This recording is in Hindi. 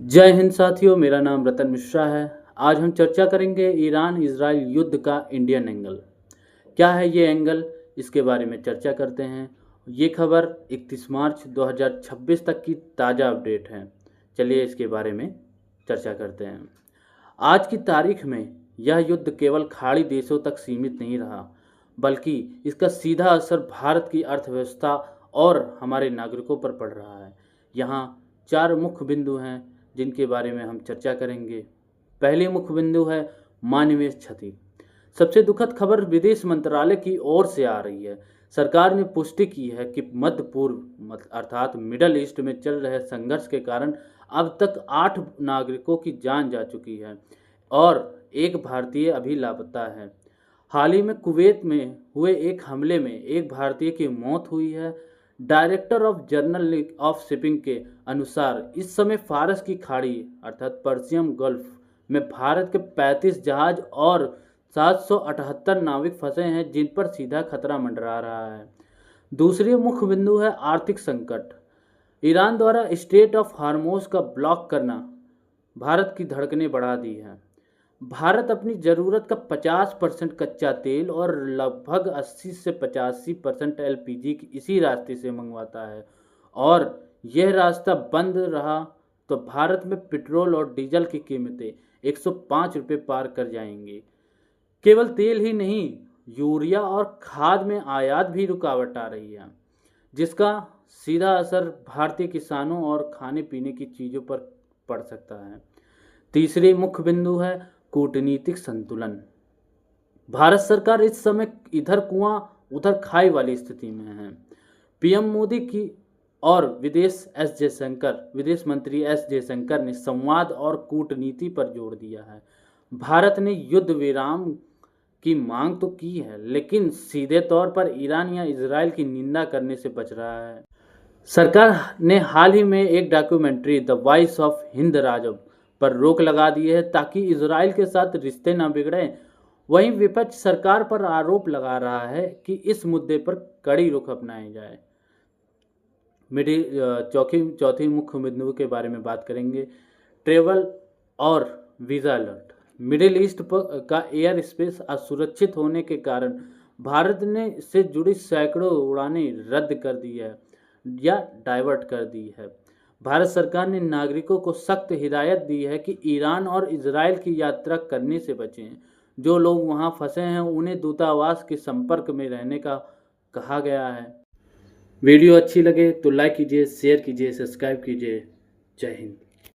जय हिंद साथियों, मेरा नाम रतन मिश्रा है। आज हम चर्चा करेंगे ईरान इजराइल युद्ध का इंडियन एंगल। क्या है ये एंगल, इसके बारे में चर्चा करते हैं। ये खबर 31 मार्च 2026 तक की ताज़ा अपडेट है। चलिए इसके बारे में चर्चा करते हैं। आज की तारीख में यह युद्ध केवल खाड़ी देशों तक सीमित नहीं रहा, बल्कि इसका सीधा असर भारत की अर्थव्यवस्था और हमारे नागरिकों पर पड़ रहा है। यहाँ 4 मुख्य बिंदु हैं जिनके बारे में हम चर्चा करेंगे। पहली मुख्य बिंदु है मानवीय क्षति। सबसे दुखद खबर विदेश मंत्रालय की ओर से आ रही है। सरकार ने पुष्टि की है कि मध्य पूर्व अर्थात मिडल ईस्ट में चल रहे संघर्ष के कारण अब तक 8 नागरिकों की जान जा चुकी है और एक भारतीय अभी लापता है। हाल ही में कुवैत में हुए एक हमले में एक भारतीय की मौत हुई है। Director of journal of shipping के अनुसार इस समय फारस की खाड़ी अर्थात पर्शियन गल्फ में भारत के 35 जहाज और 778 नाविक फंसे हैं, जिन पर सीधा खतरा मंडरा रहा है। दूसरी मुख्य बिंदु है आर्थिक संकट। ईरान द्वारा स्ट्रेट ऑफ हार्मोज का ब्लॉक करना भारत की धड़कनें बढ़ा दी है। भारत अपनी ज़रूरत का 50% कच्चा तेल और लगभग 80 से 85% एलपीजी की इसी रास्ते से मंगवाता है, और यह रास्ता बंद रहा तो भारत में पेट्रोल और डीजल की कीमतें 105 रुपये पार कर जाएंगी। केवल तेल ही नहीं, यूरिया और खाद में आयात भी रुकावट आ रही है, जिसका सीधा असर भारतीय किसानों और खाने पीने की चीज़ों पर पड़ सकता है। तीसरी मुख्य बिंदु है कूटनीतिक संतुलन। भारत सरकार इस समय इधर कुआं उधर खाई वाली स्थिति में है। पीएम मोदी की और विदेश मंत्री एस जयशंकर ने संवाद और कूटनीति पर जोर दिया है। भारत ने युद्ध विराम की मांग तो की है, लेकिन सीधे तौर पर ईरान या इजराइल की निंदा करने से बच रहा है। सरकार ने हाल ही में एक documentary the voice of Hind Rajab पर रोक लगा दी है ताकि इजराइल के साथ रिश्ते न बिगड़ें। वहीं विपक्ष सरकार पर आरोप लगा रहा है कि इस मुद्दे पर कड़ी रुख अपनाई जाए। चौथी मुख्य बिंदु के बारे में बात करेंगे, ट्रेवल और वीज़ा अलर्ट। मिडिल ईस्ट का एयर स्पेस असुरक्षित होने के कारण भारत ने इससे जुड़ी सैकड़ों उड़ानें रद्द कर दी है या डाइवर्ट कर दी है। भारत सरकार ने नागरिकों को सख्त हिदायत दी है कि ईरान और इजराइल की यात्रा करने से बचें। जो लोग वहां फंसे हैं उन्हें दूतावास के संपर्क में रहने का कहा गया है। वीडियो अच्छी लगे तो लाइक कीजिए, शेयर कीजिए, सब्सक्राइब कीजिए। जय हिंद।